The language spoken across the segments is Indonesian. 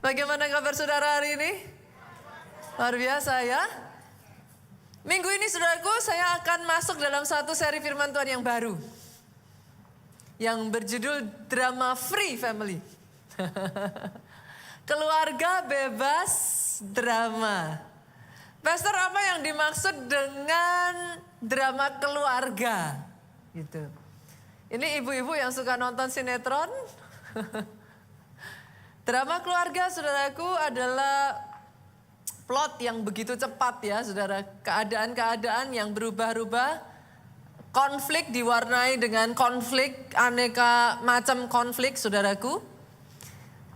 Bagaimana kabar saudara hari ini? Luar biasa ya. Minggu ini saudaraku saya akan masuk dalam satu seri firman Tuhan yang baru. Yang berjudul Drama Free Family. Keluarga bebas drama. Pastor, apa yang dimaksud dengan drama keluarga? Gitu. Ini ibu-ibu yang suka nonton sinetron. Drama keluarga saudaraku adalah plot yang begitu cepat ya saudara. Keadaan-keadaan yang berubah-ubah. Konflik diwarnai dengan konflik, aneka macam konflik saudaraku.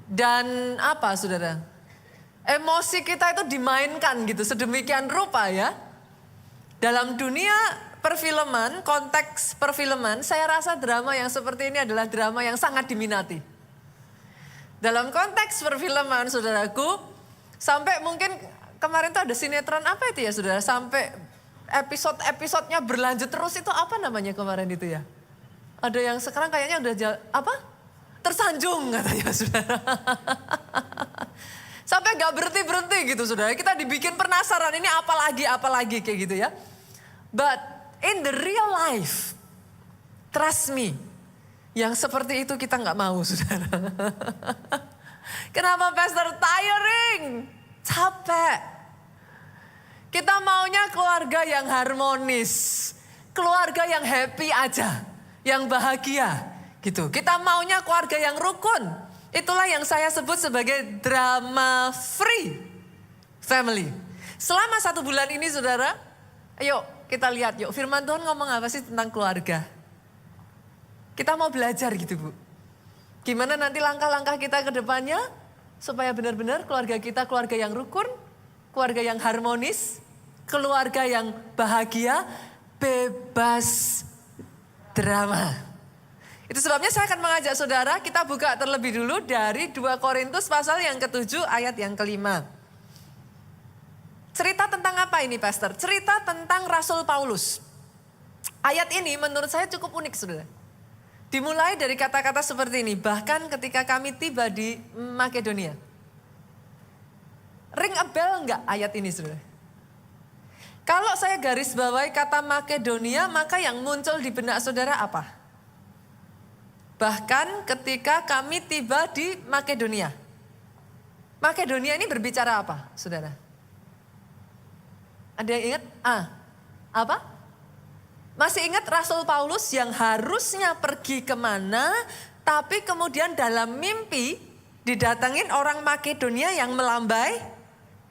Dan apa saudara? Emosi kita itu dimainkan gitu sedemikian rupa ya. Dalam dunia perfilman, konteks perfilman, saya rasa drama yang seperti ini adalah drama yang sangat diminati. Dalam konteks perfilman saudaraku, sampai mungkin kemarin tuh ada sinetron apa itu ya saudara, sampai episode-episodenya berlanjut terus itu apa namanya kemarin itu ya? Ada yang sekarang kayaknya udah tersanjung katanya saudara. Sampai gak berhenti-berhenti gitu saudara, kita dibikin penasaran ini apalagi kayak gitu ya. But in the real life, trust me, yang seperti itu kita gak mau saudara. Kenapa pastor? Tiring, capek. Kita maunya keluarga yang harmonis, keluarga yang happy aja, yang bahagia gitu. Kita maunya keluarga yang rukun. Itulah yang saya sebut sebagai drama free family. Selama 1 bulan ini saudara, ayo kita lihat yuk firman Tuhan ngomong apa sih tentang keluarga. Kita mau belajar gitu Bu. Gimana nanti langkah-langkah kita ke depannya supaya benar-benar keluarga kita keluarga yang rukun, keluarga yang harmonis, keluarga yang bahagia, bebas drama. Itu sebabnya saya akan mengajak saudara kita buka terlebih dulu dari 2 Korintus pasal yang ke-7 ayat yang ke-5. Cerita tentang apa ini pastor? Cerita tentang Rasul Paulus. Ayat ini menurut saya cukup unik saudara. Dimulai dari kata-kata seperti ini, bahkan ketika kami tiba di Makedonia. Ring a bell enggak ayat ini saudara? Kalau saya garis bawahi kata Makedonia, maka yang muncul di benak saudara apa? Bahkan ketika kami tiba di Makedonia. Makedonia ini berbicara apa saudara? Ada yang ingat? Apa? Masih ingat Rasul Paulus yang harusnya pergi kemana, tapi kemudian dalam mimpi didatengin orang Makedonia yang melambai.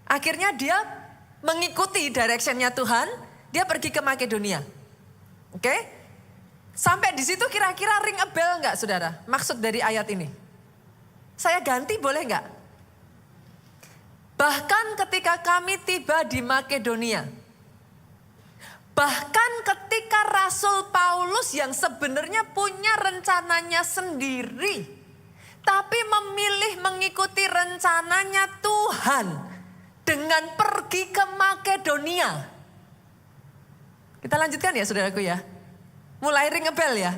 Akhirnya dia mengikuti directionnya Tuhan, dia pergi ke Makedonia. Oke? Sampai di situ kira-kira ring a bell enggak saudara? Maksud dari ayat ini. Saya ganti boleh enggak? Bahkan ketika kami tiba di Makedonia. Bahkan ketika Rasul Paulus yang sebenarnya punya rencananya sendiri. Tapi memilih mengikuti rencananya Tuhan. Dengan pergi ke Makedonia. Kita lanjutkan ya saudaraku ya. Mulai ring a bell ya.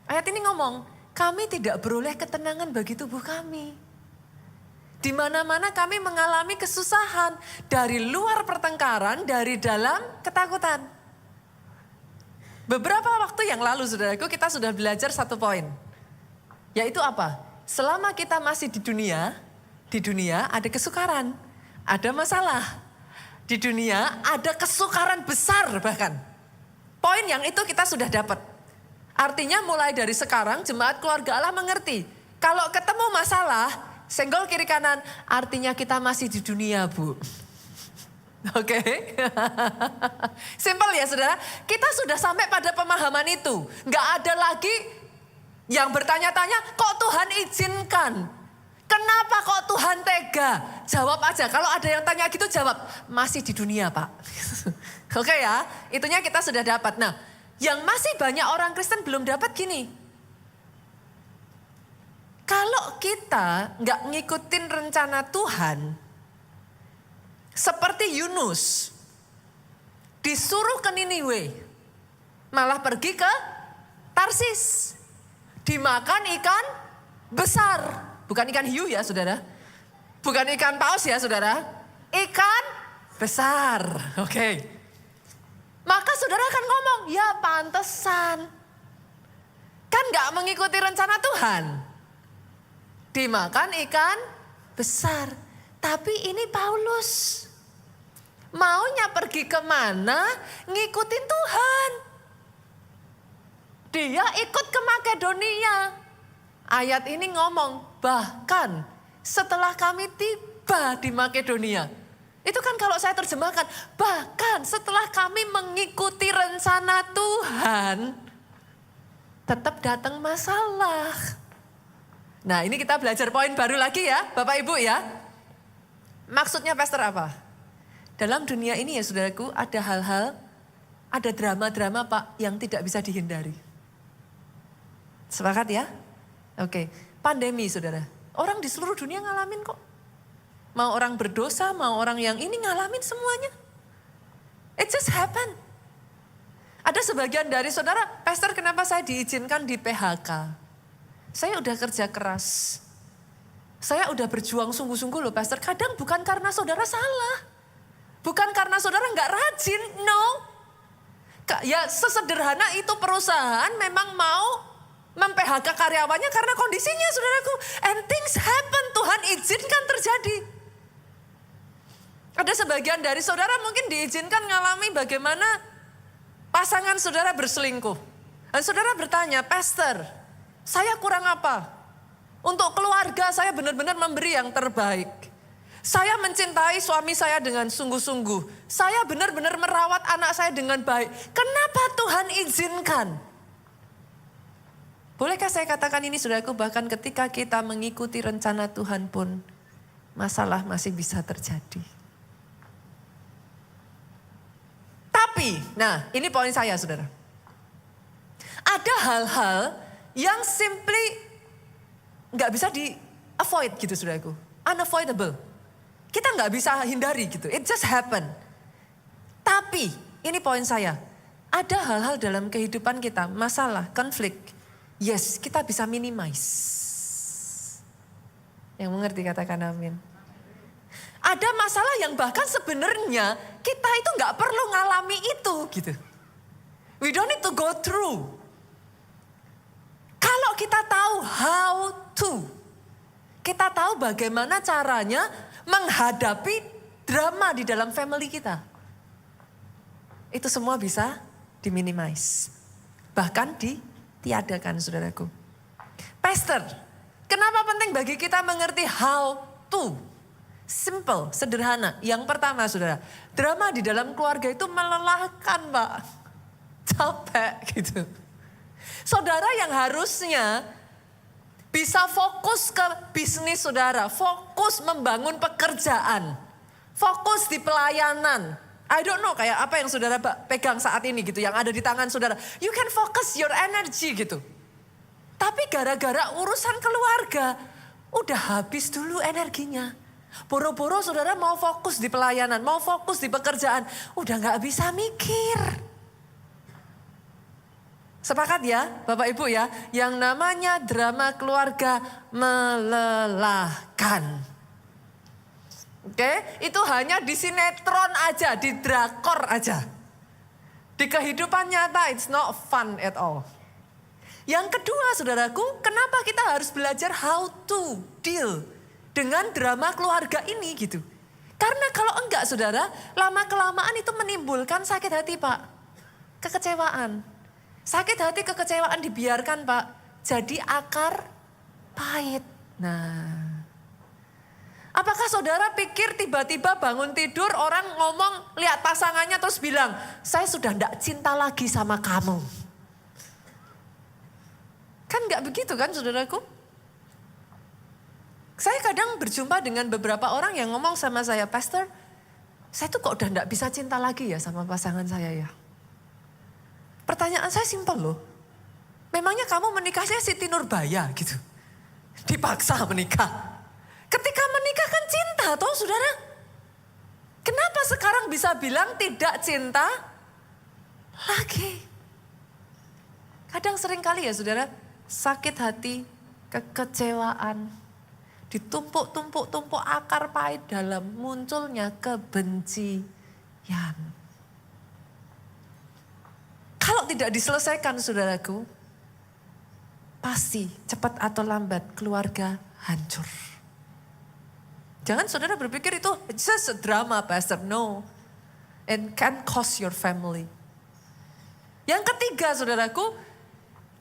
Ayat ini ngomong, kami tidak beroleh ketenangan bagi tubuh kami. Di mana-mana kami mengalami kesusahan. Dari luar pertengkaran, dari dalam ketakutan. Beberapa waktu yang lalu saudaraku kita sudah belajar 1 poin. Yaitu apa? Selama kita masih di dunia ada kesukaran. Ada masalah. Di dunia ada kesukaran besar bahkan. Poin yang itu kita sudah dapat. Artinya mulai dari sekarang jemaat keluarga Allah mengerti. Kalau ketemu masalah, senggol kiri kanan, artinya kita masih di dunia Bu. Oke. Simpel ya saudara. Kita sudah sampai pada pemahaman itu. Gak ada lagi yang bertanya-tanya, kok Tuhan izinkan? Kenapa kok Tuhan tega? Jawab aja. Kalau ada yang tanya gitu jawab, masih di dunia Pak. Oke ya, itunya kita sudah dapat. Nah, yang masih banyak orang Kristen belum dapat gini. Kalau kita nggak ngikutin rencana Tuhan, seperti Yunus, disuruh ke Niniwe, malah pergi ke Tarsis, dimakan ikan besar, bukan ikan hiu ya saudara, Bukan ikan paus ya saudara. Ikan besar. Oke. Maka saudara akan ngomong, ya pantesan. Kan gak mengikuti rencana Tuhan. Dimakan ikan besar. Tapi ini Paulus. Maunya pergi kemana? Ngikutin Tuhan. Dia ikut ke Makedonia. Ayat ini ngomong, bahkan setelah kami tiba di Makedonia. Itu kan kalau saya terjemahkan, bahkan setelah kami mengikuti rencana Tuhan, tetap datang masalah. Nah ini kita belajar poin baru lagi ya Bapak Ibu ya. Maksudnya pastor apa? Dalam dunia ini ya saudaraku ada hal-hal, ada drama-drama Pak yang tidak bisa dihindari. Sepakat ya? Oke, pandemi saudara. Orang di seluruh dunia ngalamin kok. Mau orang berdosa, mau orang yang ini ngalamin semuanya. It just happen. Ada sebagian dari saudara, pastor kenapa saya diizinkan di PHK? Saya udah kerja keras. Saya udah berjuang sungguh-sungguh loh pastor. Kadang bukan karena saudara salah. Bukan karena saudara nggak rajin, no. Ya sesederhana itu perusahaan memang mau mem-PHK karyawannya karena kondisinya saudaraku. And things happen, Tuhan izinkan terjadi. Ada sebagian dari saudara mungkin diizinkan ngalami bagaimana pasangan saudara berselingkuh. Dan saudara bertanya, pastor, saya kurang apa? Untuk keluarga saya benar-benar memberi yang terbaik. Saya mencintai suami saya dengan sungguh-sungguh. Saya benar-benar merawat anak saya dengan baik. Kenapa Tuhan izinkan? Bolehkah saya katakan ini saudaraku, bahkan ketika kita mengikuti rencana Tuhan pun masalah masih bisa terjadi. Tapi, nah ini poin saya saudara. Ada hal-hal yang simply gak bisa di avoid gitu saudaraku. Unavoidable. Kita gak bisa hindari gitu. It just happen. Tapi, ini poin saya. Ada hal-hal dalam kehidupan kita, masalah, konflik. Yes, kita bisa minimize. Yang mengerti katakan amin. Ada masalah yang bahkan sebenarnya kita itu gak perlu ngalami itu gitu. We don't need to go through. Kalau kita tahu how to. Kita tahu bagaimana caranya menghadapi drama di dalam family kita. Itu semua bisa diminimize. Bahkan ditiadakan saudaraku. Pastor, kenapa penting bagi kita mengerti how to? Simple, sederhana. Yang pertama saudara, drama di dalam keluarga itu melelahkan Pak. Capek gitu. Saudara yang harusnya bisa fokus ke bisnis saudara, fokus membangun pekerjaan, fokus di pelayanan. I don't know kayak apa yang saudara pegang saat ini gitu, yang ada di tangan saudara. You can focus your energy gitu. Tapi gara-gara urusan keluarga, udah habis dulu energinya. Boro-boro saudara mau fokus di pelayanan, mau fokus di pekerjaan, udah gak bisa mikir. Sepakat ya Bapak Ibu ya, yang namanya drama keluarga melelahkan. Oke, itu hanya di sinetron aja, di drakor aja. Di kehidupan nyata it's not fun at all. Yang kedua saudaraku, kenapa kita harus belajar how to deal dengan drama keluarga ini gitu. Karena kalau enggak saudara, lama-kelamaan itu menimbulkan sakit hati Pak. Kekecewaan. Sakit hati, kekecewaan dibiarkan Pak. Jadi akar pahit. Nah, apakah saudara pikir tiba-tiba bangun tidur orang ngomong lihat pasangannya terus bilang, saya sudah enggak cinta lagi sama kamu. Kan enggak begitu kan saudaraku? Saya kadang berjumpa dengan beberapa orang yang ngomong sama saya, pastor, saya tuh kok udah enggak bisa cinta lagi ya sama pasangan saya ya. Pertanyaan saya simpel loh. Memangnya kamu menikahnya Siti Nurbaya gitu. Dipaksa menikah. Ketika menikah kan cinta toh saudara. Kenapa sekarang bisa bilang tidak cinta lagi? Kadang sering kali ya saudara, sakit hati, kekecewaan Ditumpuk akar pahit dalam munculnya kebencian. Kalau tidak diselesaikan saudaraku, pasti cepat atau lambat keluarga hancur. Jangan saudara berpikir itu just a drama, Pastor. No. And can cost your family. Yang ketiga saudaraku,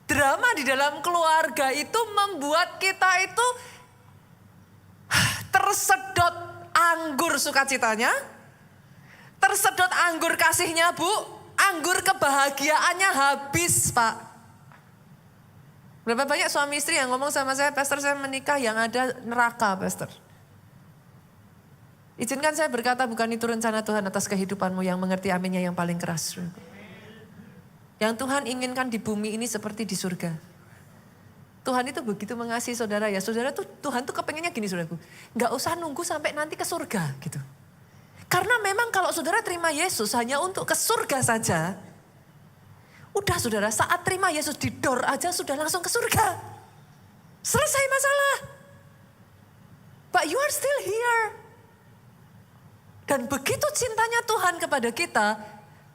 drama di dalam keluarga itu membuat kita itu tersedot anggur sukacitanya, tersedot anggur kasihnya Bu, anggur kebahagiaannya habis Pak. Berapa banyak suami istri yang ngomong sama saya, Pastor saya menikah yang ada neraka Pastor. Izinkan saya berkata bukan itu rencana Tuhan atas kehidupanmu, yang mengerti aminnya yang paling keras. Yang Tuhan inginkan di bumi ini seperti di surga. Tuhan itu begitu mengasihi saudara ya. Saudara tuh Tuhan tuh kepengennya gini saudaraku. Gak usah nunggu sampai nanti ke surga gitu. Karena memang kalau saudara terima Yesus hanya untuk ke surga saja. Udah saudara, saat terima Yesus di door aja sudah langsung ke surga. Selesai masalah. But you are still here. Dan begitu cintanya Tuhan kepada kita,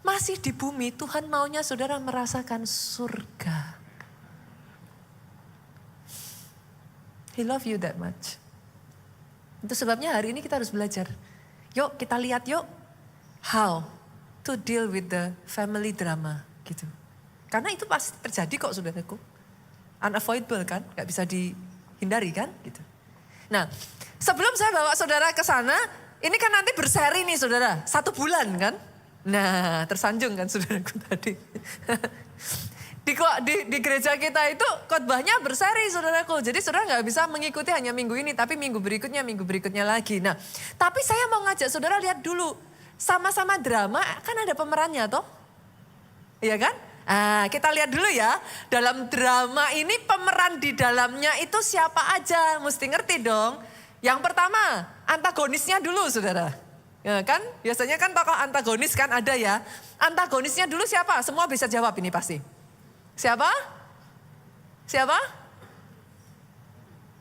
masih di bumi Tuhan maunya saudara merasakan surga. He love you that much. Itu sebabnya hari ini kita harus belajar. Yuk kita lihat yuk how to deal with the family drama gitu. Karena itu pasti terjadi kok saudaraku. Unavoidable kan, gak bisa dihindari kan gitu. Nah sebelum saya bawa saudara ke sana, ini kan nanti berseri nih saudara, 1 bulan kan. Nah tersanjung kan saudaraku tadi. Di gereja kita itu khotbahnya berseri saudaraku. Jadi saudara gak bisa mengikuti hanya minggu ini, tapi minggu berikutnya lagi. Nah, tapi saya mau ngajak saudara lihat dulu. Sama-sama drama kan ada pemerannya toh. Iya kan? Nah, kita lihat dulu ya. Dalam drama ini pemeran di dalamnya itu siapa aja. Mesti ngerti dong. Yang pertama, antagonisnya dulu saudara. Ya kan? Biasanya kan tokoh antagonis kan ada ya. Antagonisnya dulu siapa? Semua bisa jawab ini pasti. Siapa? Siapa?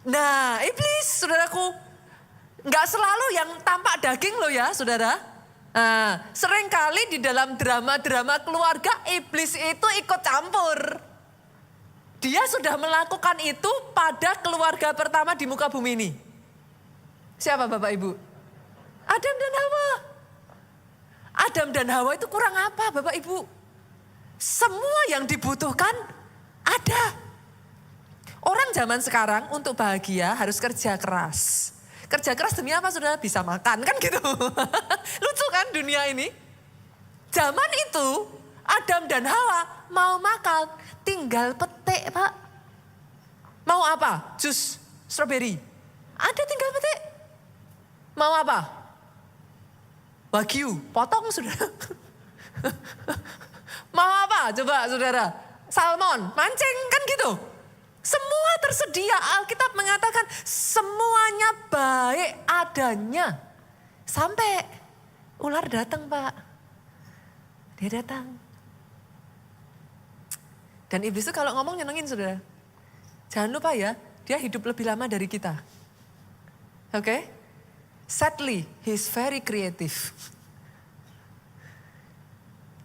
Nah, iblis, saudaraku. Nggak selalu yang tampak daging loh ya, saudara. Nah, seringkali di dalam drama-drama keluarga, iblis itu ikut campur. Dia sudah melakukan itu pada keluarga pertama di muka bumi ini. Siapa Bapak Ibu? Adam dan Hawa. Adam dan Hawa itu kurang apa Bapak Ibu? Semua yang dibutuhkan ada. Orang zaman sekarang untuk bahagia harus kerja keras. Kerja keras demi apa saudara? Bisa makan kan gitu. Lucu kan dunia ini? Zaman itu Adam dan Hawa mau makan tinggal petik Pak. Mau apa? Jus strawberry. Ada tinggal petik. Mau apa? Wagyu, potong saudara. Mau apa? Coba saudara. Salmon, mancing kan gitu. Semua tersedia. Alkitab mengatakan semuanya baik adanya. Sampai ular datang Pak. Dia datang. Dan iblis itu kalau ngomong nyenengin saudara. Jangan lupa ya, dia hidup lebih lama dari kita. Oke? Sadly, he's very creative.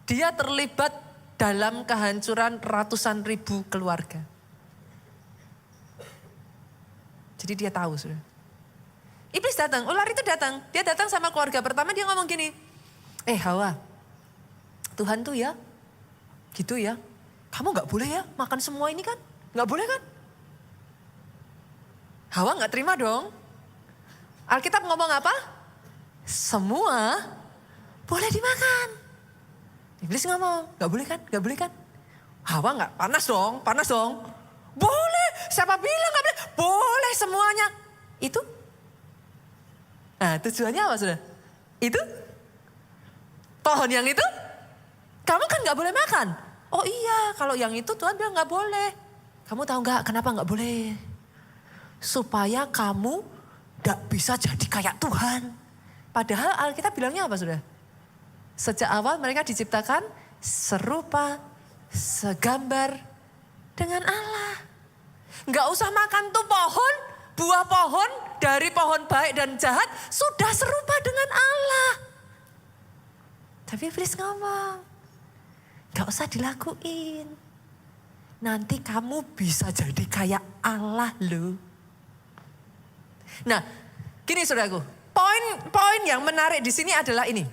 Dia terlibat dalam kehancuran ratusan ribu keluarga. Jadi dia tahu sudah. Iblis datang, ular itu datang. Dia datang sama keluarga pertama, dia ngomong gini. Hawa, Tuhan tuh ya, gitu ya. Kamu gak boleh ya makan semua ini kan? Gak boleh kan? Hawa gak terima dong. Alkitab ngomong apa? Semua boleh dimakan. Iblis ngomong, gak boleh kan, gak boleh kan. Hawa gak, panas dong. Boleh, siapa bilang gak boleh? Boleh semuanya. Itu? Nah tujuannya apa sudah? Itu? Pohon yang itu? Kamu kan gak boleh makan. Oh iya, kalau yang itu Tuhan bilang gak boleh. Kamu tahu gak kenapa gak boleh? Supaya kamu gak bisa jadi kayak Tuhan. Padahal Alkitab bilangnya apa sudah? Sejak awal mereka diciptakan serupa, segambar dengan Allah. Nggak usah makan tuh pohon, buah pohon dari pohon baik dan jahat sudah serupa dengan Allah. Tapi iblis ngomong, gak usah dilakuin. Nanti kamu bisa jadi kayak Allah loh. Nah, gini saudaraku, poin yang menarik di sini adalah ini.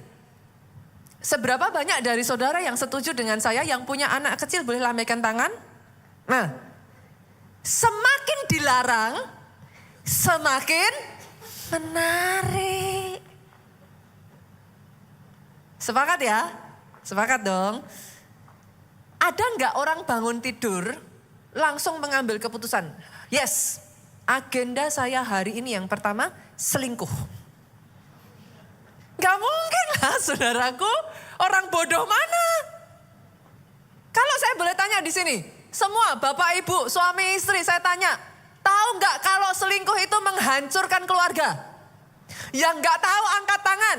Seberapa banyak dari saudara yang setuju dengan saya yang punya anak kecil boleh lambaikan tangan? Nah, semakin dilarang, semakin menarik. Sepakat ya? Sepakat dong. Ada nggak orang bangun tidur langsung mengambil keputusan? Yes, agenda saya hari ini yang pertama selingkuh. Gak mungkin lah saudaraku, orang bodoh mana? Kalau saya boleh tanya di sini, semua bapak ibu, suami istri saya tanya, tahu nggak kalau selingkuh itu menghancurkan keluarga? Yang nggak tahu angkat tangan.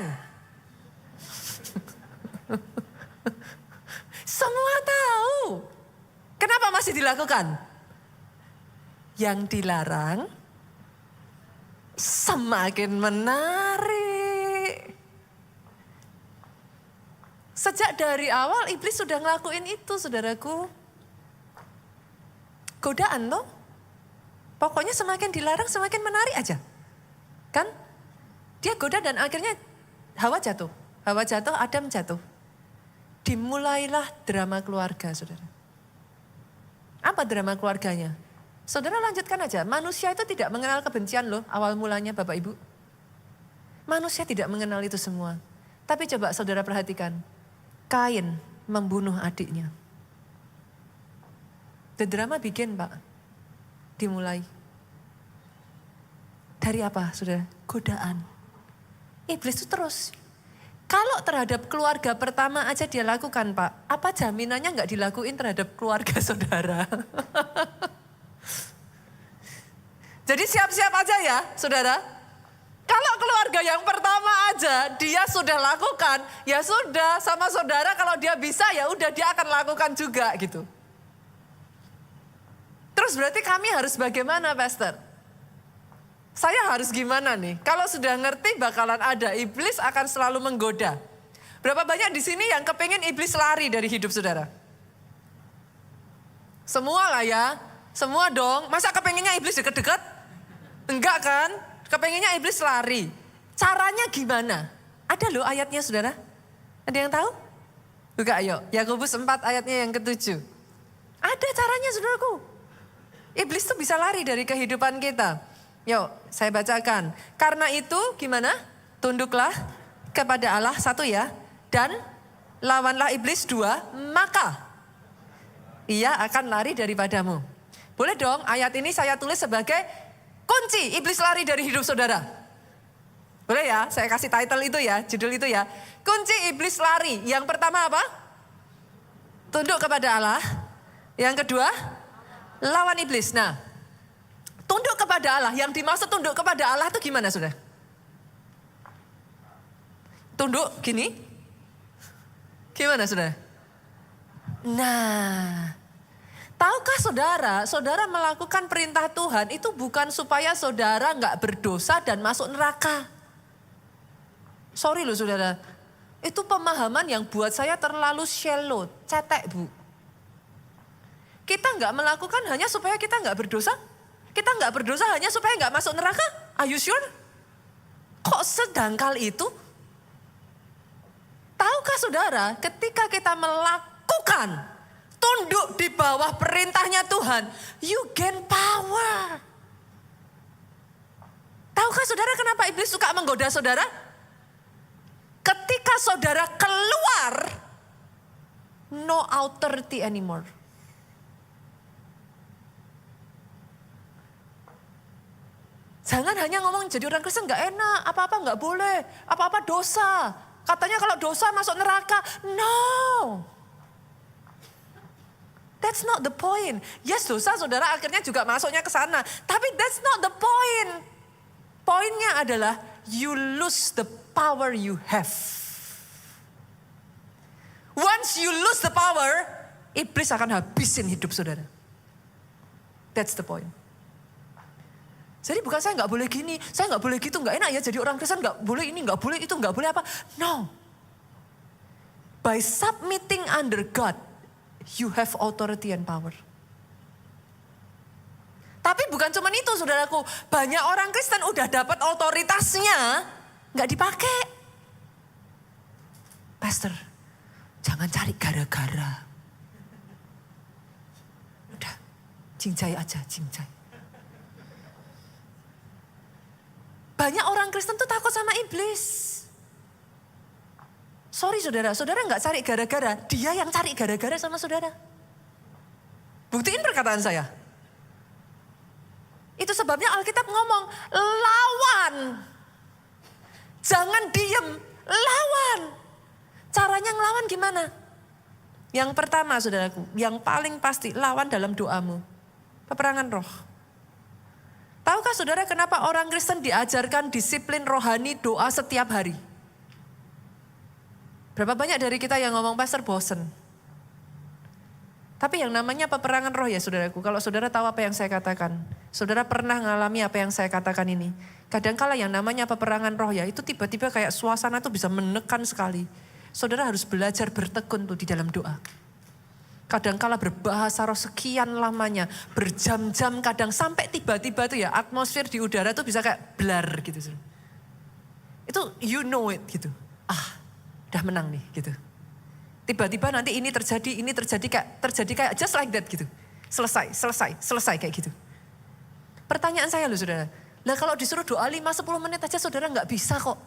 Semua tahu. Kenapa masih dilakukan? Yang dilarang semakin menarik. Sejak dari awal iblis sudah ngelakuin itu saudaraku. Godaan loh. Pokoknya semakin dilarang semakin menarik aja. Kan? Dia goda dan akhirnya Hawa jatuh. Hawa jatuh, Adam jatuh. Dimulailah drama keluarga saudara. Apa drama keluarganya? Saudara lanjutkan aja. Manusia itu tidak mengenal kebencian loh awal mulanya Bapak Ibu. Manusia tidak mengenal itu semua. Tapi coba saudara perhatikan. Kain membunuh adiknya. The drama begin Pak. Dimulai. Dari apa saudara? Godaan. Iblis itu terus. Kalau terhadap keluarga pertama aja dia lakukan Pak. Apa jaminannya gak dilakuin terhadap keluarga saudara? Jadi siap-siap aja ya saudara. Kalau keluarga yang pertama aja dia sudah lakukan, ya sudah sama saudara kalau dia bisa ya udah dia akan lakukan juga gitu. Terus berarti kami harus bagaimana Pastor? Saya harus gimana nih? Kalau sudah ngerti bakalan ada iblis akan selalu menggoda. Berapa banyak di sini yang kepingin iblis lari dari hidup saudara? Semua lah ya, semua dong. Masa kepenginnya iblis deket-deket? Enggak kan? Kepenginnya iblis lari. Caranya gimana? Ada loh ayatnya saudara. Ada yang tahu? Buka ayo. Yakobus 4 ayatnya yang ke-7. Ada caranya saudaraku. Iblis tuh bisa lari dari kehidupan kita. Yuk saya bacakan. Karena itu gimana? Tunduklah kepada Allah 1 ya. Dan lawanlah iblis 2. Maka ia akan lari daripadamu. Boleh dong ayat ini saya tulis sebagai kunci iblis lari dari hidup saudara. Boleh ya, saya kasih title itu ya, judul itu ya. Kunci iblis lari. Yang pertama apa? Tunduk kepada Allah. Yang kedua, lawan iblis. Nah, tunduk kepada Allah. Yang dimaksud tunduk kepada Allah itu gimana saudara? Tunduk gini? Gimana saudara? Nah, tahukah saudara melakukan perintah Tuhan itu bukan supaya saudara nggak berdosa dan masuk neraka. Sorry loh saudara, itu pemahaman yang buat saya terlalu shallow, cetek bu. Kita nggak melakukan hanya supaya kita nggak berdosa. Kita nggak berdosa hanya supaya nggak masuk neraka. Are you sure? Kok sedangkal itu? Tahukah saudara ketika kita melakukan tunduk di bawah perintahnya Tuhan, you gain power. Tahukah saudara kenapa iblis suka menggoda saudara? Ketika saudara keluar, no authority anymore. Jangan hanya ngomong jadi orang Kristen gak enak, apa-apa gak boleh, apa-apa dosa. Katanya kalau dosa masuk neraka. No. That's not the point. Yes, dosa saudara akhirnya juga masuknya ke sana. Tapi that's not the point. Poinnya adalah you lose the power you have. Once you lose the power, iblis akan habisin hidup saudara. That's the point. Jadi bukan saya nggak boleh gini, saya nggak boleh gitu, nggak enak ya jadi orang Kristen, nggak boleh ini, nggak boleh itu, nggak boleh apa. No. By submitting under God, you have authority and power. Tapi bukan cuma itu saudaraku, banyak orang Kristen udah dapat otoritasnya, nggak dipakai. Pastor, jangan cari gara-gara. Udah, cincai aja, cincai. Banyak orang Kristen tuh takut sama iblis. Sorry saudara, saudara nggak cari gara-gara, dia yang cari gara-gara sama saudara. Buktiin perkataan saya. Itu sebabnya Alkitab ngomong, lawan. Jangan diem, lawan. Caranya ngelawan gimana? Yang pertama saudaraku, yang paling pasti lawan dalam doamu. Peperangan roh. Tahukah saudara kenapa orang Kristen diajarkan disiplin rohani doa setiap hari? Berapa banyak dari kita yang ngomong pastor bosen. Tapi yang namanya peperangan roh ya saudaraku. Kalau saudara tahu apa yang saya katakan. Saudara pernah ngalami apa yang saya katakan ini. Kadangkala yang namanya peperangan roh ya itu tiba-tiba kayak suasana tuh bisa menekan sekali. Saudara harus belajar bertekun tuh di dalam doa. Kadangkala berbahasa roh sekian lamanya, berjam-jam kadang sampai tiba-tiba tuh ya atmosfer di udara tuh bisa kayak blur gitu. Itu you know it gitu. Udah menang nih gitu. Tiba-tiba nanti ini terjadi kayak just like that gitu. Selesai kayak gitu. Pertanyaan saya loh saudara, lah kalau disuruh doa 5-10 menit aja saudara gak bisa kok.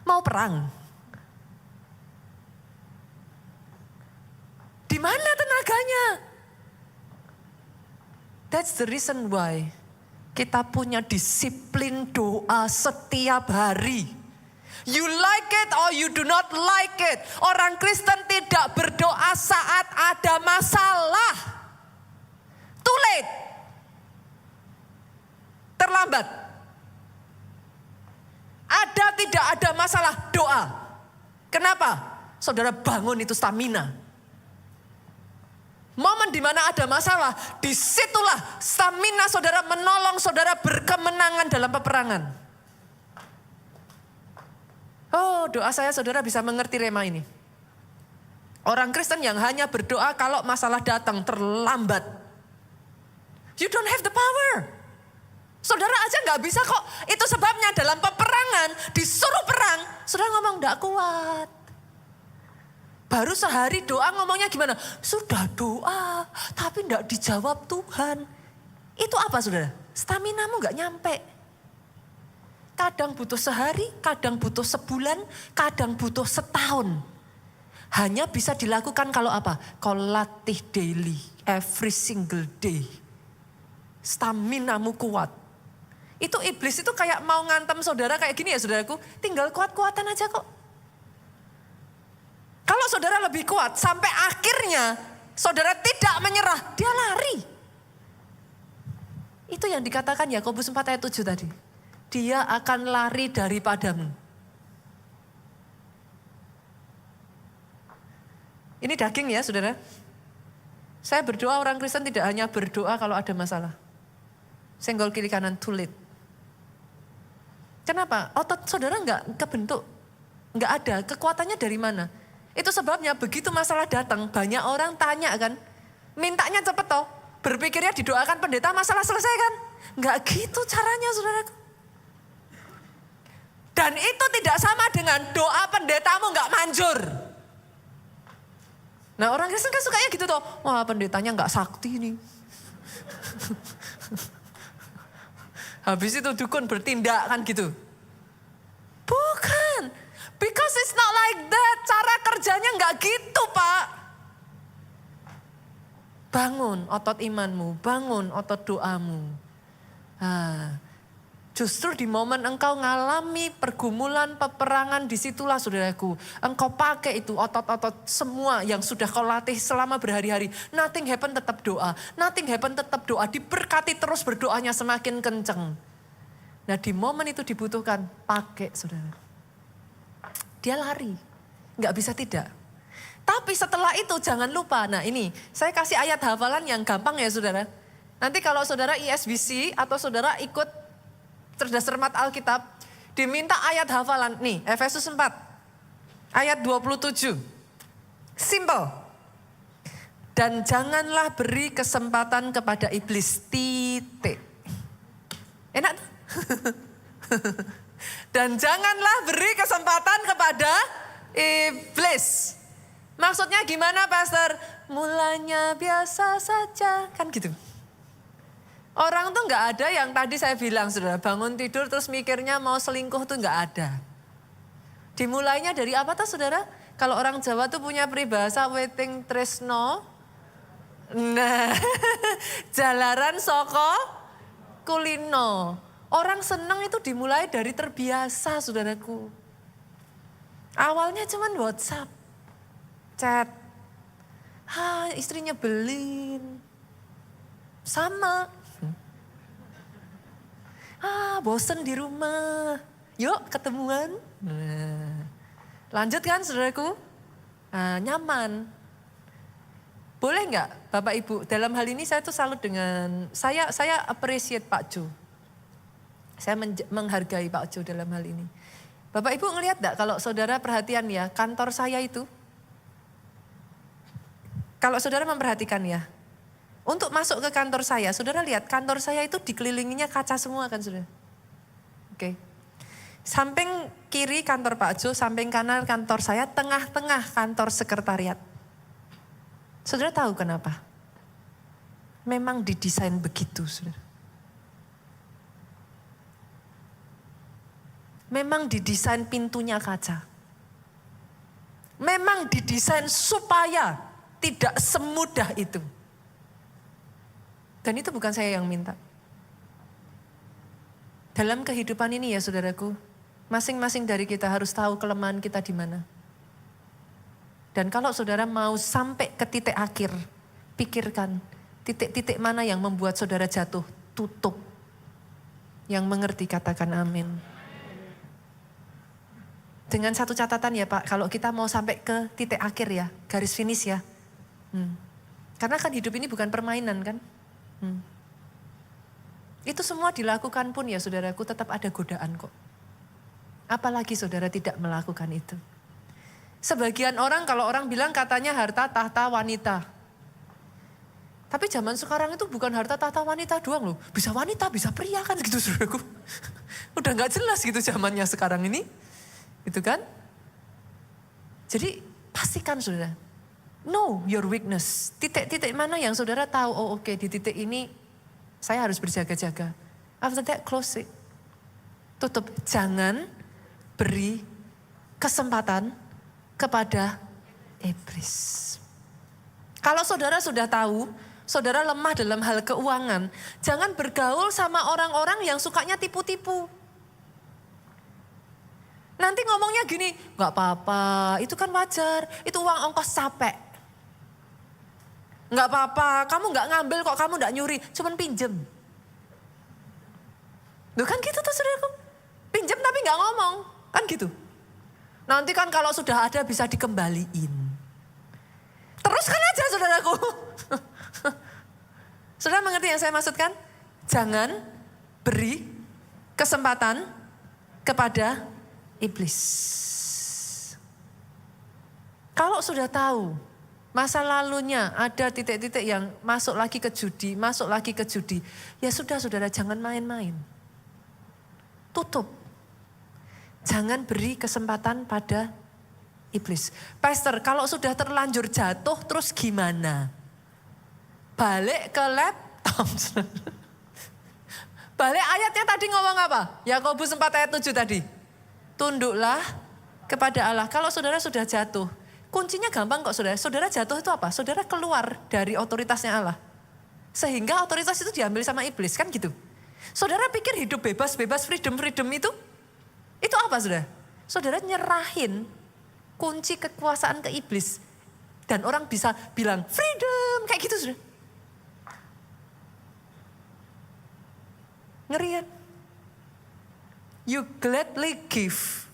Mau perang. Di mana tenaganya? That's the reason why kita punya disiplin doa setiap hari. You like it or you do not like it. Orang Kristen tidak berdoa saat ada masalah. Too late. Terlambat. Ada tidak ada masalah doa. Kenapa? Saudara bangun itu stamina. Momen di mana ada masalah, disitulah stamina saudara menolong saudara berkemenangan dalam peperangan. Oh, doa saya saudara bisa mengerti rema ini. Orang Kristen yang hanya berdoa kalau masalah datang terlambat. You don't have the power. Saudara aja gak bisa kok. Itu sebabnya dalam peperangan, disuruh perang, saudara ngomong gak kuat. Baru sehari doa ngomongnya gimana? Sudah doa, tapi gak dijawab Tuhan. Itu apa saudara? Staminamu gak nyampe. Kadang butuh sehari, kadang butuh sebulan, kadang butuh setahun. Hanya bisa dilakukan kalau apa? Kalau latih daily, every single day. Staminamu kuat. Itu iblis itu kayak mau ngantem saudara kayak gini ya saudaraku. Tinggal kuat-kuatan aja kok. Kalau saudara lebih kuat sampai akhirnya saudara tidak menyerah, dia lari. Itu yang dikatakan Yakobus 4 ayat 7 tadi. Dia akan lari daripadamu. Ini daging ya saudara. Saya berdoa orang Kristen tidak hanya berdoa kalau ada masalah. Senggol kiri kanan too late. Kenapa? Otot saudara enggak kebentuk. Enggak ada. Kekuatannya dari mana? Itu sebabnya begitu masalah datang, banyak orang tanya kan, mintanya cepet toh, berpikirnya didoakan pendeta masalah selesai kan. Enggak gitu caranya saudaraku. Dan itu tidak sama dengan doa pendetamu enggak manjur. Nah orang Kristen kan sukanya gitu toh, wah pendetanya enggak sakti nih. Habis itu dukun bertindak kan gitu. Bukan. Because it's not like that. Cara kerjanya nggak gitu Pak. Bangun otot imanmu. Bangun otot doamu. Justru di momen engkau ngalami pergumulan, peperangan, disitulah saudaraku. Engkau pakai itu otot-otot semua yang sudah kau latih selama berhari-hari. Nothing happen tetap doa. Nothing happen tetap doa. Diberkati terus berdoanya semakin kenceng. Nah di momen itu dibutuhkan, pakai saudara. Dia lari, nggak bisa tidak. Tapi setelah itu jangan lupa, nah ini saya kasih ayat hafalan yang gampang ya saudara. Nanti kalau saudara ISBC atau saudara ikut cerdas cermat Alkitab, diminta ayat hafalan. Nih, Efesus 4 ayat 27. Simple. Dan janganlah beri kesempatan kepada iblis. Titik. Enak tuh? Dan janganlah beri kesempatan kepada iblis. Maksudnya gimana, Pastor? Mulanya biasa saja, kan gitu. Orang tuh nggak ada yang tadi saya bilang, saudara, bangun tidur terus mikirnya mau selingkuh tuh nggak ada. Dimulainya dari apa tuh, saudara? Kalau orang Jawa tuh punya peribahasa weting tresno. Nah, jalaran soko kulino. Orang seneng itu dimulai dari terbiasa, saudaraku. Awalnya cuman WhatsApp, chat. Istrinya nyebelin. Sama. Bosen di rumah. Yuk ketemuan. Nah, lanjut kan, saudaraku? Nyaman. Boleh nggak Bapak Ibu, dalam hal ini saya tuh salut dengan, saya appreciate Pak Jo. Saya menghargai Pak Jo dalam hal ini. Bapak Ibu ngelihat enggak kalau saudara perhatian ya, kantor saya itu. Kalau saudara memperhatikan ya, untuk masuk ke kantor saya, saudara lihat kantor saya itu dikelilinginya kaca semua kan, saudara. Oke. Samping kiri kantor Pak Jo, samping kanan kantor saya, tengah-tengah kantor sekretariat. Saudara tahu kenapa? Memang didesain begitu, saudara. Memang didesain pintunya kaca. Memang didesain supaya tidak semudah itu. Dan itu bukan saya yang minta. Dalam kehidupan ini ya saudaraku, masing-masing dari kita harus tahu kelemahan kita di mana. Dan kalau saudara mau sampai ke titik akhir, pikirkan titik-titik mana yang membuat saudara jatuh, tutup. Yang mengerti katakan amin. Dengan satu catatan ya Pak, kalau kita mau sampai ke titik akhir ya, garis finish ya. Karena kan hidup ini bukan permainan kan. Itu semua dilakukan pun ya saudaraku tetap ada godaan kok. Apalagi saudara tidak melakukan itu. Sebagian orang kalau orang bilang katanya harta tahta wanita. Tapi zaman sekarang itu bukan harta tahta wanita doang loh. Bisa wanita, bisa pria kan gitu saudaraku. Udah gak jelas gitu zamannya sekarang ini. Itu kan? Jadi pastikan saudara. Know your weakness. Titik-titik mana yang saudara tahu, oh oke, di titik ini saya harus berjaga-jaga. After that close it. Tutup. Jangan beri kesempatan kepada iblis. Kalau saudara sudah tahu, saudara lemah dalam hal keuangan, jangan bergaul sama orang-orang yang sukanya tipu-tipu. Nanti ngomongnya gini, gak apa-apa, itu kan wajar, itu uang ongkos capek. Gak apa-apa, kamu gak ngambil kok, kamu gak nyuri, cuman pinjem. Loh kan gitu tuh saudaraku, pinjem tapi gak ngomong, kan gitu. Nanti kan kalau sudah ada bisa dikembaliin. Teruskan aja saudaraku. Saudara mengerti yang saya maksudkan? Jangan beri kesempatan kepada iblis. Kalau sudah tahu masa lalunya ada titik-titik yang masuk lagi ke judi, ya sudah saudara jangan main-main. Tutup. Jangan beri kesempatan pada iblis. Pastor, kalau sudah terlanjur jatuh terus gimana? Balik ke laptop. Balik ayatnya tadi ngomong apa? Yakobus 4 ayat 7 tadi. Tunduklah kepada Allah. Kalau saudara sudah jatuh, kuncinya gampang kok saudara. Saudara jatuh itu apa? Saudara keluar dari otoritasnya Allah. Sehingga otoritas itu diambil sama iblis, kan gitu. Saudara pikir hidup bebas, freedom itu apa saudara? Saudara nyerahin kunci kekuasaan ke iblis. Dan orang bisa bilang freedom, kayak gitu saudara. Ngeri kan? You gladly give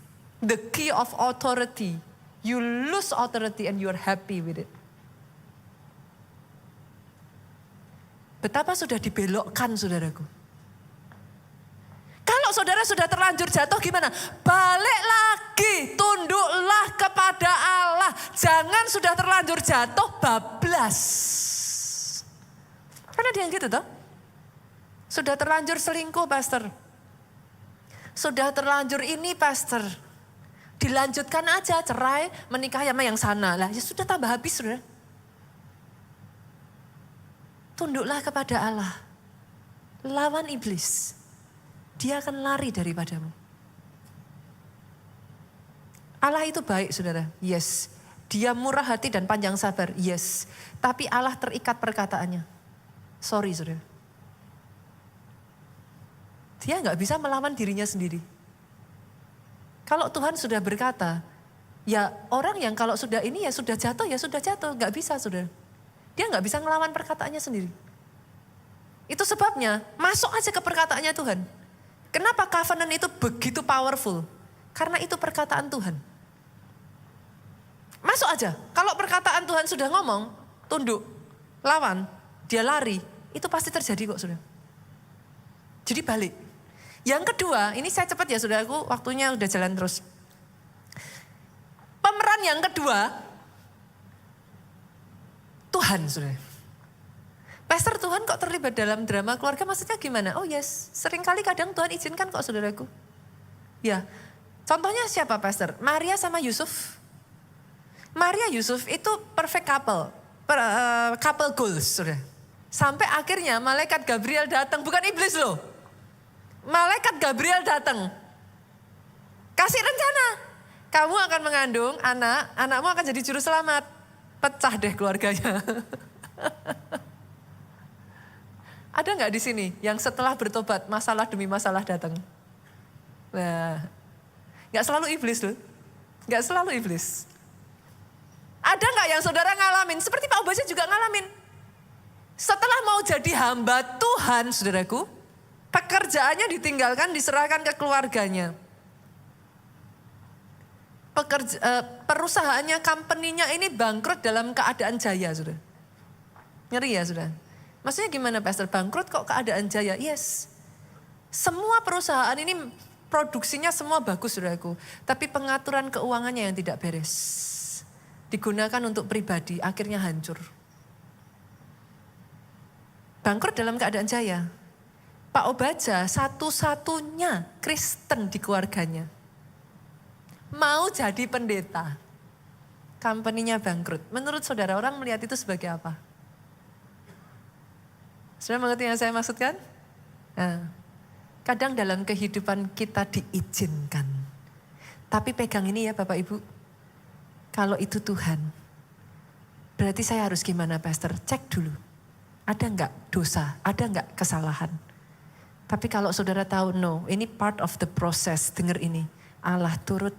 the key of authority. You lose authority and you are happy with it. Betapa sudah dibelokkan saudaraku. Kalau saudara sudah terlanjur jatuh gimana? Balik lagi, tunduklah kepada Allah. Jangan sudah terlanjur jatuh bablas. Karena dia yang gitu toh. Sudah terlanjur selingkuh pastor. Sudah terlanjur ini pastor. Dilanjutkan aja cerai, menikah sama yang sana lah. Ya sudah tambah habis saudara. Tunduklah kepada Allah. Lawan iblis. Dia akan lari daripadamu. Allah itu baik saudara. Yes. Dia murah hati dan panjang sabar. Yes. Tapi Allah terikat perkataannya. Sorry saudara. Dia gak bisa melawan dirinya sendiri. Kalau Tuhan sudah berkata, ya orang yang kalau sudah ini ya sudah jatuh. Gak bisa saudara. Dia gak bisa ngelawan perkataannya sendiri. Itu sebabnya masuk aja ke perkataannya Tuhan. Kenapa covenant itu begitu powerful? Karena itu perkataan Tuhan. Masuk aja. Kalau perkataan Tuhan sudah ngomong, tunduk, lawan, dia lari, itu pasti terjadi kok saudara. Jadi balik. Yang kedua, ini saya cepat ya saudaraku, waktunya udah jalan terus. Pemeran yang kedua, Tuhan saudara. Pastor, Tuhan kok terlibat dalam drama keluarga, maksudnya gimana? Oh yes, seringkali kadang Tuhan izinkan kok saudaraku. Ya, contohnya siapa pastor? Maria sama Yusuf. Maria Yusuf itu perfect couple, couple goals saudara. Sampai akhirnya malaikat Gabriel datang, bukan iblis loh. Malaikat Gabriel datang. Kasih rencana. Kamu akan mengandung anak, anakmu akan jadi juru selamat. Pecah deh keluarganya. Ada nggak di sini yang setelah bertobat masalah demi masalah datang? Nah, nggak selalu iblis loh, nggak selalu iblis. Ada nggak yang saudara ngalamin? Seperti Pak Obasya juga ngalamin. Setelah mau jadi hamba Tuhan, saudaraku, pekerjaannya ditinggalkan, diserahkan ke keluarganya. Perusahaannya, company-nya ini bangkrut dalam keadaan jaya, saudara. Ngeri ya, saudara. Maksudnya gimana pastor? Bangkrut kok keadaan jaya? Yes. Semua perusahaan ini produksinya semua bagus saudaraku. Tapi pengaturan keuangannya yang tidak beres. Digunakan untuk pribadi, akhirnya hancur. Bangkrut dalam keadaan jaya. Pak Obaja satu-satunya Kristen di keluarganya. Mau jadi pendeta. Company-nya bangkrut. Menurut saudara, orang melihat itu sebagai apa? Sudah mengerti yang saya maksudkan? Nah, kadang dalam kehidupan kita diizinkan. Tapi pegang ini ya Bapak Ibu. Kalau itu Tuhan. Berarti saya harus gimana pastor? Cek dulu. Ada enggak dosa? Ada enggak kesalahan? Tapi kalau saudara tahu no, ini part of the process. Dengar ini. Allah turut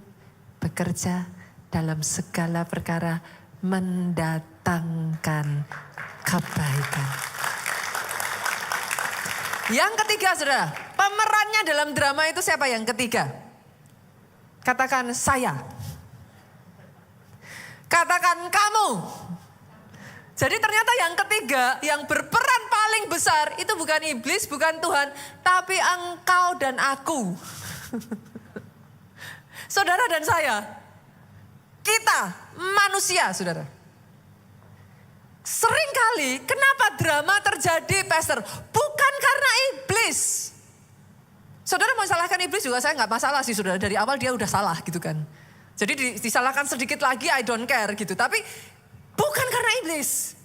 bekerja dalam segala perkara mendatangkan kebaikan. Yang ketiga saudara, pemerannya dalam drama itu siapa yang ketiga? Katakan saya. Katakan kamu. Jadi ternyata yang ketiga, yang berperan paling besar itu bukan iblis, bukan Tuhan, tapi engkau dan aku. Saudara dan saya, kita manusia saudara. Seringkali kenapa drama terjadi pastor? Bukan karena iblis. Saudara mau salahkan iblis juga saya gak masalah sih saudara. Dari awal dia udah salah gitu kan. Jadi disalahkan sedikit lagi I don't care gitu. Tapi bukan karena iblis.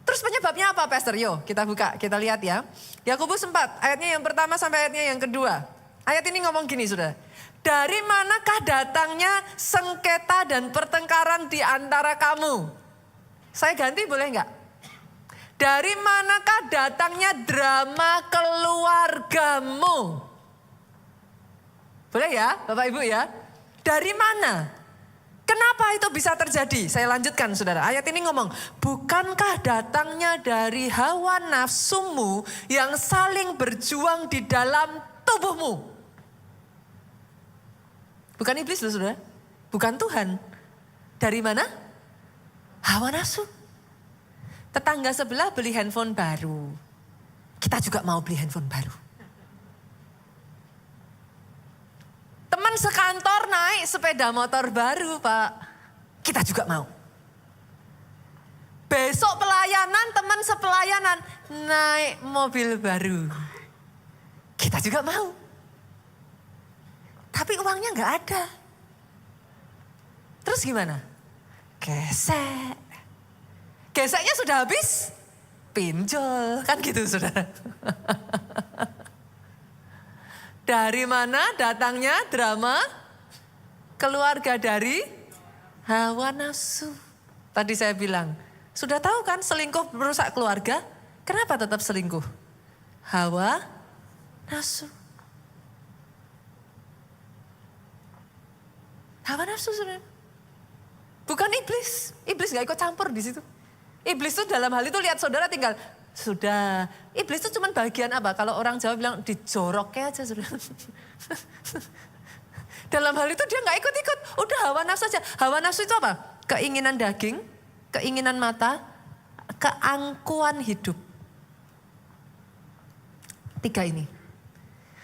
Terus penyebabnya apa pastor? Yo kita buka, kita lihat ya. Yakobus 4 ayatnya yang pertama sampai ayatnya yang kedua. Ayat ini ngomong gini saudara. Dari manakah datangnya sengketa dan pertengkaran di antara kamu? Saya ganti boleh enggak? Dari manakah datangnya drama keluargamu? Boleh ya Bapak Ibu ya? Dari mana? Kenapa itu bisa terjadi? Saya lanjutkan saudara. Ayat ini ngomong, bukankah datangnya dari hawa nafsumu yang saling berjuang di dalam tubuhmu? Bukan iblis loh saudara. Bukan Tuhan. Dari mana? Hawa nafsu. Tetangga sebelah beli handphone baru. Kita juga mau beli handphone baru. Teman sekantor naik sepeda motor baru, Pak. Kita juga mau. Besok pelayanan, teman sepelayanan naik mobil baru. Kita juga mau. Tapi uangnya nggak ada. Terus gimana? Gesek. Geseknya sudah habis, pinjol. Kan gitu, saudara. Dari mana datangnya drama? Keluarga dari hawa nafsu. Tadi saya bilang, sudah tahu kan selingkuh merusak keluarga? Kenapa tetap selingkuh? Hawa nafsu. Hawa nafsu, saudara. Bukan iblis. Iblis gak ikut campur di situ. Iblis itu dalam hal itu lihat saudara tinggal, sudah. Iblis itu cuma bagian apa? Kalau orang Jawa bilang dijoroknya aja, saudara. Dalam hal itu dia gak ikut-ikut. Udah hawa nafsu aja. Hawa nafsu itu apa? Keinginan daging, keinginan mata, keangkuhan hidup. 3 ini.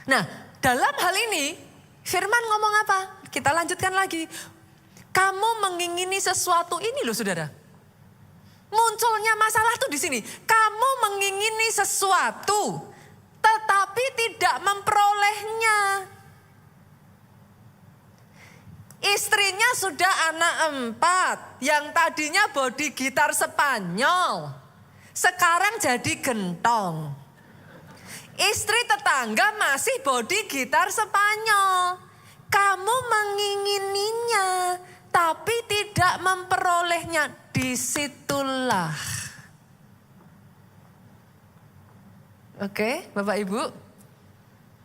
Nah, dalam hal ini firman ngomong apa? Kita lanjutkan lagi. Kamu mengingini sesuatu ini loh, saudara. Munculnya masalah tuh di sini. Kamu mengingini sesuatu, tetapi tidak memperolehnya. Istrinya sudah anak 4, yang tadinya body gitar Spanyol, sekarang jadi gentong. Istri tetangga masih body gitar Spanyol. Kamu mengingininya, tapi tidak memperolehnya. Disitulah. Oke, Bapak Ibu.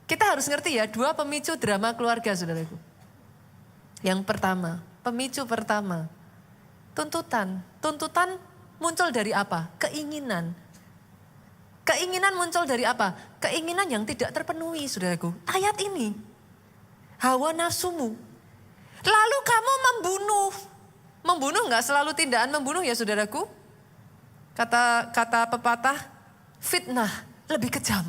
Kita harus ngerti ya, 2 pemicu drama keluarga, saudaraku. Yang pertama, pemicu pertama, tuntutan. Tuntutan muncul dari apa? Keinginan. Keinginan muncul dari apa? Keinginan yang tidak terpenuhi, saudaraku. Ayat ini. Hawa nafsumu. Lalu kamu membunuh. Membunuh gak selalu tindakan membunuh ya, saudaraku. Kata pepatah, fitnah lebih kejam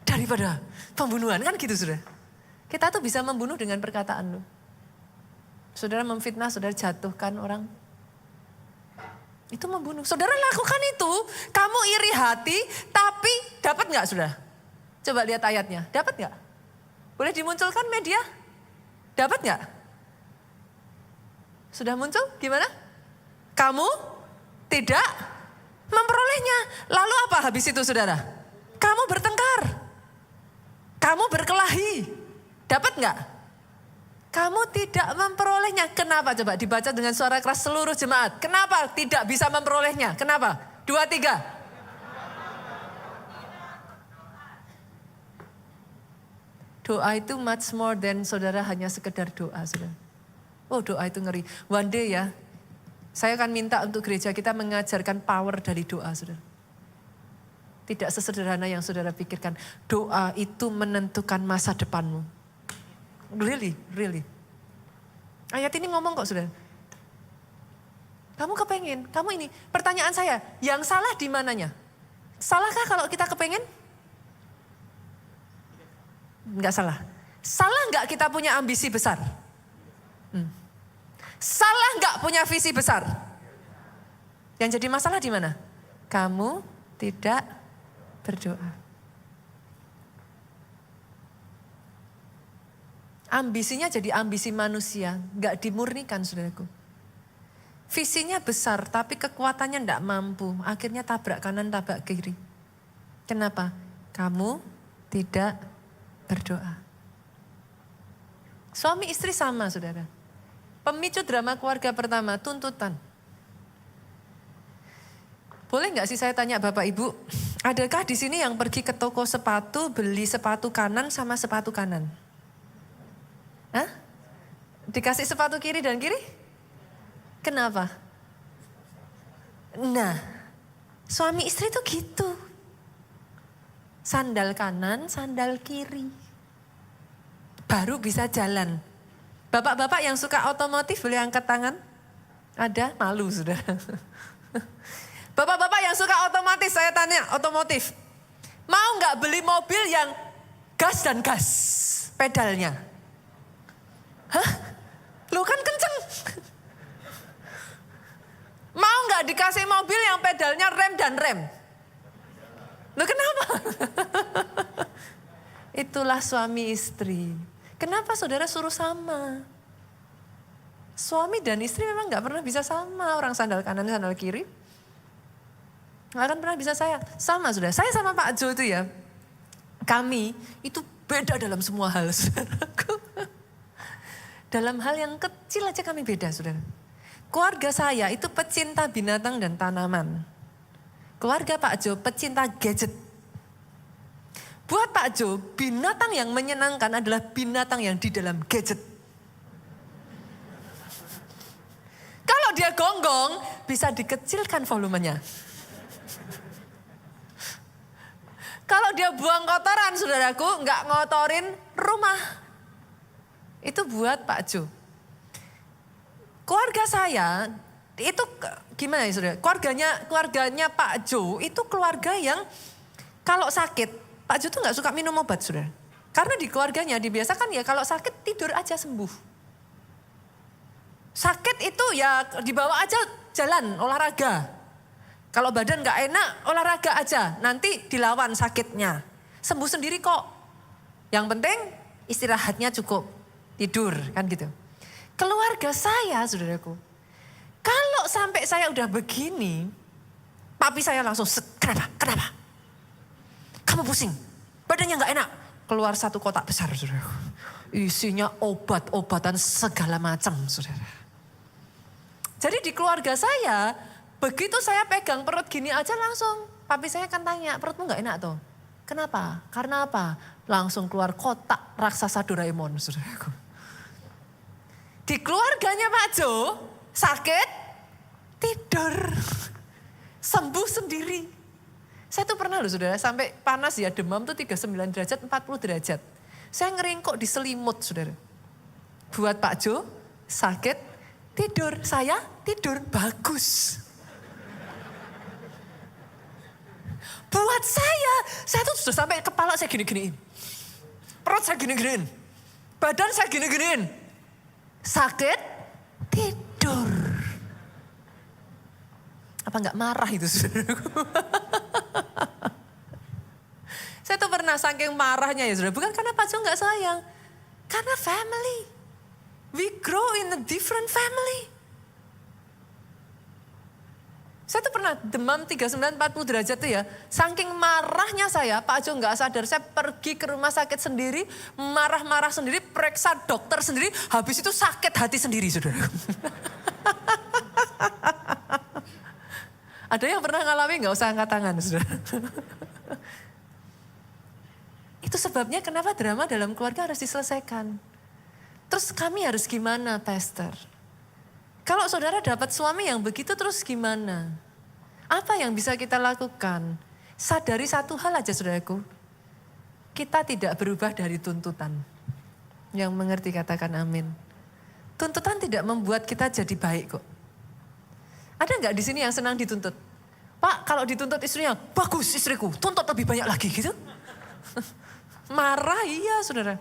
daripada pembunuhan. Kan gitu, saudara. Kita tuh bisa membunuh dengan perkataan loh. Saudara memfitnah, saudara jatuhkan orang. Itu membunuh. Saudara lakukan itu, kamu iri hati, tapi dapat gak, saudara? Coba lihat ayatnya, dapat gak? Boleh dimunculkan media? Dapat gak? Sudah muncul? Gimana? Kamu tidak memperolehnya. Lalu apa habis itu, saudara? Kamu bertengkar. Kamu berkelahi. Dapat gak? Kamu tidak memperolehnya. Kenapa? Coba dibaca dengan suara keras seluruh jemaat. Kenapa tidak bisa memperolehnya? Kenapa? 2, 3. Doa itu much more than saudara hanya sekedar doa, saudara. Oh, doa itu ngeri. One day ya, saya akan minta untuk gereja kita mengajarkan power dari doa, saudara. Tidak sesederhana yang saudara pikirkan. Doa itu menentukan masa depanmu. Really, really. Ayat ini ngomong kok, saudara. Kamu kepengen, kamu ini. Pertanyaan saya, yang salah di mananya? Salahkah kalau kita kepengen? Enggak salah. Salah enggak kita punya ambisi besar? Salah enggak punya visi besar? Yang jadi masalah di mana? Kamu tidak berdoa. Ambisinya jadi ambisi manusia, enggak dimurnikan, saudaraku. Visinya besar, tapi kekuatannya enggak mampu. Akhirnya tabrak kanan, tabrak kiri. Kenapa? Kamu tidak berdoa. Suami istri sama, saudara. Pemicu drama keluarga pertama, tuntutan. Boleh nggak sih saya tanya Bapak Ibu, adakah di sini yang pergi ke toko sepatu, beli sepatu kanan sama sepatu kanan? Hah? Dikasih sepatu kiri dan kiri? Kenapa? Nah, suami istri tuh gitu. Sandal kanan, sandal kiri. Baru bisa jalan. Bapak-bapak yang suka otomotif boleh angkat tangan? Ada? Malu, saudara. Bapak-bapak yang suka otomotif, saya tanya otomotif. Mau nggak beli mobil yang gas dan gas pedalnya? Hah? Lu kan kenceng. Mau nggak dikasih mobil yang pedalnya rem dan rem? Lu kenapa? Itulah suami istri. Kenapa saudara suruh sama? Suami dan istri memang gak pernah bisa sama. Orang sandal kanan, sandal kiri. Gak akan pernah bisa sama saudara. Saya sama Pak Jo itu ya. Kami itu beda dalam semua hal saudaraku. Dalam hal yang kecil aja kami beda saudara. Keluarga saya itu pecinta binatang dan tanaman. Keluarga Pak Jo pecinta gadget. Buat Pak Jo, binatang yang menyenangkan adalah binatang yang di dalam gadget. Kalau dia gonggong, bisa dikecilkan volumenya. Kalau dia buang kotoran, saudaraku, nggak ngotorin rumah. Itu buat Pak Jo. Keluarga saya, itu gimana ya saudara? Keluarganya Pak Jo, itu keluarga yang kalau sakit, Pak Jo tuh gak suka minum obat saudara. Karena di keluarganya dibiasakan ya kalau sakit tidur aja sembuh. Sakit itu ya dibawa aja jalan olahraga. Kalau badan gak enak olahraga aja. Nanti dilawan sakitnya. Sembuh sendiri kok. Yang penting istirahatnya cukup. Tidur kan gitu. Keluarga saya saudaraku. Kalau sampai saya udah begini. Papi saya langsung kenapa? Kamu pusing, badannya gak enak. Keluar satu kotak besar, saudara. Isinya obat-obatan segala macam, saudara. Jadi di keluarga saya, begitu saya pegang perut gini aja langsung. Papi saya kan tanya, perutmu gak enak tuh? Kenapa? Karena apa? Langsung keluar kotak raksasa Doraemon, saudaraku. Di keluarganya Pak Jo, sakit, tidur. Sembuh sendiri. Saya tuh pernah loh saudara, sampai panas ya, demam tuh 39 derajat, 40 derajat. Saya ngeringkuk di selimut saudara. Buat Pak Jo, sakit, tidur. Saya tidur, bagus. Buat saya tuh sudah sampai kepala saya gini-giniin. Perut saya gini-giniin. Badan saya gini-giniin. Sakit, tidur. Apa enggak marah itu saudaraku? Saya tuh pernah saking marahnya ya saudara. Bukan karena Pak Jo gak sayang. Karena family. We grow in a different family. Saya tuh pernah demam 39-40 derajat tuh ya. Saking marahnya saya, Pak Jo gak sadar. Saya pergi ke rumah sakit sendiri. Marah-marah sendiri, periksa dokter sendiri. Habis itu sakit hati sendiri saudara. Ada yang pernah ngalami gak usah angkat tangan saudara. Itu sebabnya kenapa drama dalam keluarga harus diselesaikan. Terus kami harus gimana pastor? Kalau saudara dapat suami yang begitu terus gimana? Apa yang bisa kita lakukan? Sadari satu hal aja saudaraku. Kita tidak berubah dari tuntutan. Yang mengerti katakan amin. Tuntutan tidak membuat kita jadi baik kok. Ada nggak di sini yang senang dituntut? Pak, kalau dituntut istrinya, bagus istriku, tuntut lebih banyak lagi gitu. Marah iya saudara.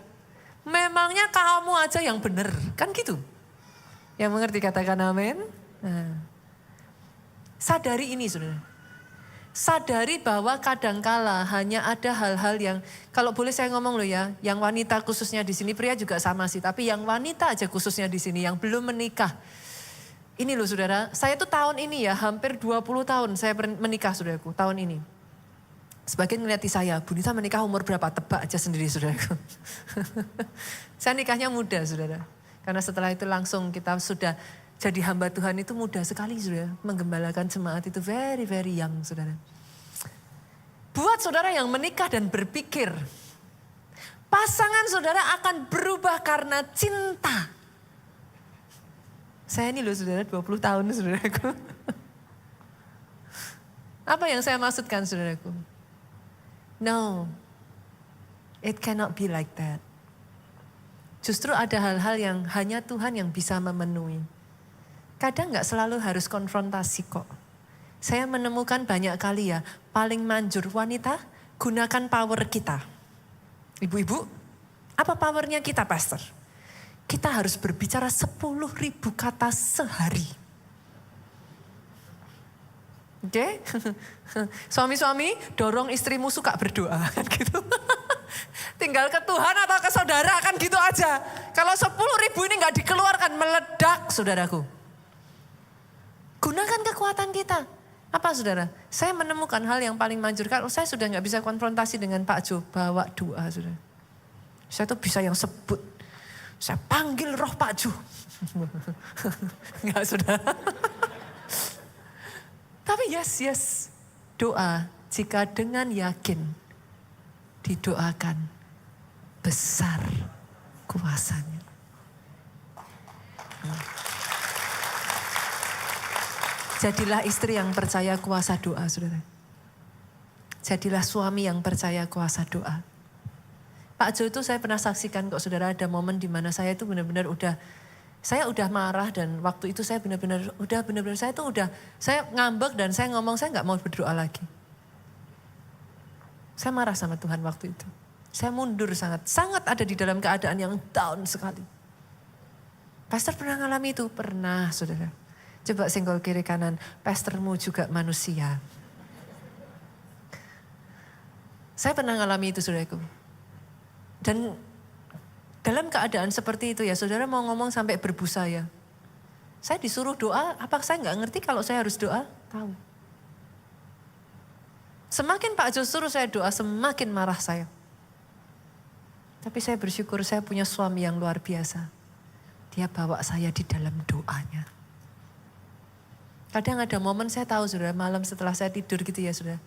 Memangnya kamu aja yang benar, kan gitu. Yang mengerti katakan amin. Nah. Sadari ini saudara. Sadari bahwa kadangkala hanya ada hal-hal yang, kalau boleh saya ngomong loh ya, yang wanita khususnya di sini, pria juga sama sih. Tapi yang wanita aja khususnya di sini, yang belum menikah. Ini loh saudara, saya tuh tahun ini ya, hampir 20 tahun saya menikah saudaraku, tahun ini. Sebagian ngeliati saya, Bu Nita menikah umur berapa? Tebak aja sendiri saudaraku. Saya nikahnya muda saudara. Karena setelah itu langsung kita sudah jadi hamba Tuhan itu mudah sekali saudara. Menggembalakan jemaat itu very very young saudara. Buat saudara yang menikah dan berpikir, pasangan saudara akan berubah karena cinta. Saya ini loh saudara 20 tahun saudaraku. Apa yang saya maksudkan saudaraku? No, it cannot be like that. Justru ada hal-hal yang hanya Tuhan yang bisa memenuhi. Kadang gak selalu harus konfrontasi kok. Saya menemukan banyak kali ya, paling manjur wanita Gunakan power kita. Ibu-ibu, apa powernya kita, pastor? Kita harus berbicara 10.000 kata sehari. Oke? Suami-suami, dorong istrimu suka berdoa, kan gitu. Tinggal ke Tuhan atau ke saudara, kan gitu aja. Kalau 10.000 ini gak dikeluarkan, meledak, saudaraku. Gunakan kekuatan kita. Apa, saudara? Saya menemukan hal yang paling manjur. Kalau saya sudah gak bisa konfrontasi dengan Pak Jo, bawa doa, saudara. Saya tuh bisa yang sebut. Saya panggil roh Pak Jo. Enggak, saudara. Tapi yes, doa jika dengan yakin didoakan besar kuasanya. Jadilah istri yang percaya kuasa doa, saudara. Jadilah suami yang percaya kuasa doa. Pak Jo itu saya pernah saksikan kok, saudara, ada momen di mana saya itu benar-benar saya udah marah, dan waktu itu saya benar-benar saya ngambek dan saya ngomong saya nggak mau berdoa lagi. Saya marah sama Tuhan waktu itu. Saya mundur sangat ada di dalam keadaan yang down sekali. Pastor pernah ngalami itu? Pernah, saudara. Coba senggol kiri kanan, pastormu juga manusia. Saya pernah ngalami itu, saudaraku. Dan dalam keadaan seperti itu ya, saudara mau ngomong sampai berbusa ya. Saya disuruh doa, apa saya nggak ngerti kalau saya harus doa? Tahu. Semakin Pak Jo suruh saya doa, semakin marah saya. Tapi saya bersyukur saya punya suami yang luar biasa. Dia bawa saya di dalam doanya. Kadang ada momen saya tahu, saudara, malam setelah saya tidur gitu ya, saudara.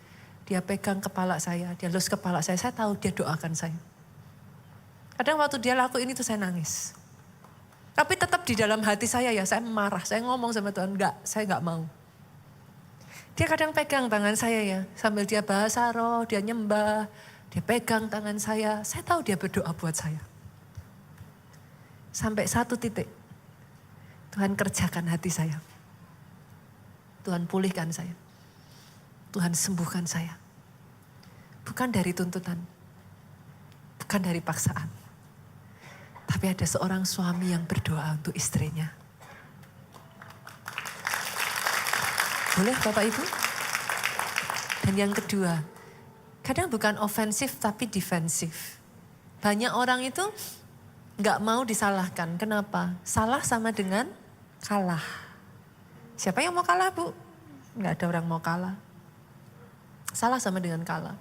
Dia pegang kepala saya, dia lus kepala saya tahu dia doakan saya. Kadang waktu dia lakuin itu saya nangis. Tapi tetap di dalam hati saya ya, saya marah. Saya ngomong sama Tuhan, saya enggak mau. Dia kadang pegang tangan saya ya, sambil dia bahasa roh, dia nyembah, dia pegang tangan saya. Saya tahu dia berdoa buat saya. Sampai satu titik, Tuhan kerjakan hati saya. Tuhan pulihkan saya. Tuhan sembuhkan saya. Bukan dari tuntutan, bukan dari paksaan. Tapi ada seorang suami yang berdoa untuk istrinya. Boleh Bapak Ibu? Dan yang kedua, kadang bukan ofensif tapi defensif. Banyak orang itu gak mau disalahkan. Kenapa? Salah sama dengan kalah. Siapa yang mau kalah, Bu? Gak ada orang mau kalah. Salah sama dengan kalah.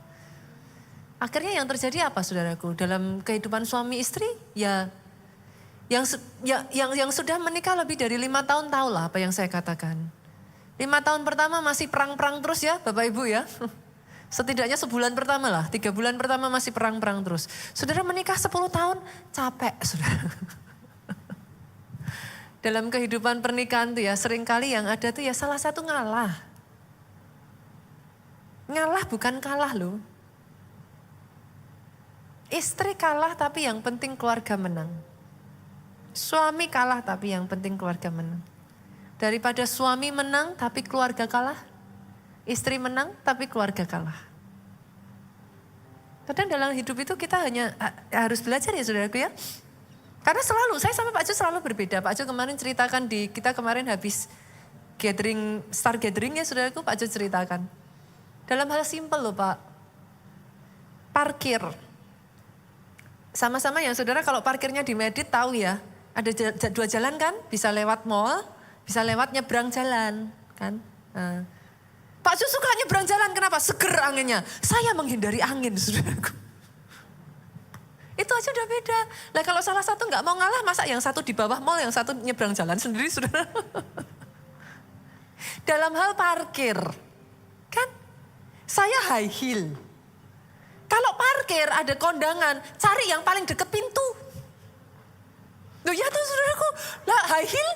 Akhirnya yang terjadi apa, saudaraku? Dalam kehidupan suami istri, ya yang sudah menikah lebih dari 5 tahun tahulah apa yang saya katakan. 5 tahun pertama masih perang-perang terus ya, Bapak Ibu ya. Setidaknya sebulan pertama lah, 3 bulan pertama masih perang-perang terus. Saudara menikah 10 tahun, capek, saudara. Dalam kehidupan pernikahan tuh ya, seringkali yang ada tuh ya salah satu ngalah. Ngalah bukan kalah loh. Istri kalah tapi yang penting keluarga menang. Suami kalah tapi yang penting keluarga menang. Daripada suami menang tapi keluarga kalah. Istri menang tapi keluarga kalah. Kadang dalam hidup itu kita hanya harus belajar ya, saudaraku ya. Karena selalu, saya sama Pak Jo selalu berbeda. Pak Jo kemarin ceritakan kita kemarin habis star gathering ya, saudaraku, Pak Jo ceritakan. Dalam hal simpel loh Pak. Parkir. Sama-sama yang saudara kalau parkirnya di Medit tahu ya. Ada 2 jalan kan, bisa lewat mall, bisa lewat nyebrang jalan kan. Nah, Pak Jo suka nyebrang jalan, kenapa? Seger anginnya. Saya menghindari angin, saudaraku. Itu aja udah beda. Nah kalau salah satu nggak mau ngalah, masa yang satu di bawah mall, yang satu nyebrang jalan sendiri, saudara. Dalam hal parkir, kan saya high heel. Kalau parkir ada kondangan, cari yang paling deket pintu. Loh ya tuh saudaraku, lah high heel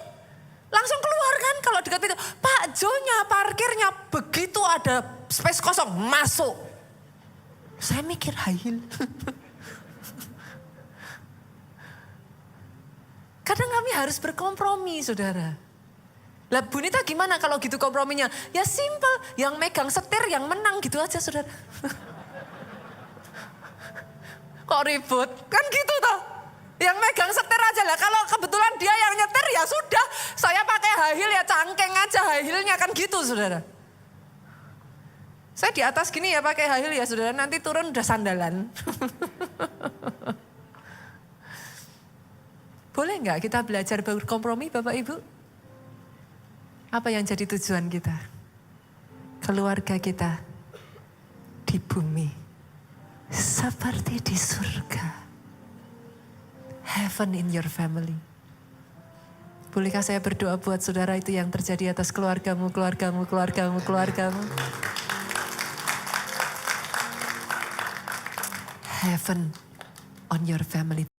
langsung keluar kan kalau dekat pintu. Pak Jo-nya parkirnya begitu ada space kosong, masuk. Saya mikir high heel. Kadang kami harus berkompromi, saudara. Lah Bu Nita gimana kalau gitu komprominya? Ya simple, yang megang setir yang menang gitu aja, saudara. Kok ribut? Kan gitu toh. Yang megang setir aja lah. Kalau kebetulan dia yang nyetir ya sudah. Saya pakai high heel ya cangkeng aja high heelnya kan gitu saudara. Saya di atas gini ya pakai high heel ya saudara. Nanti turun udah sandalan. Boleh nggak kita belajar berkompromi Bapak Ibu? Apa yang jadi tujuan kita? Keluarga kita di bumi seperti di surga. Heaven in your family. Bolehkah saya berdoa buat saudara itu yang terjadi atas keluargamu, keluargamu, keluargamu, keluargamu. Heaven on your family.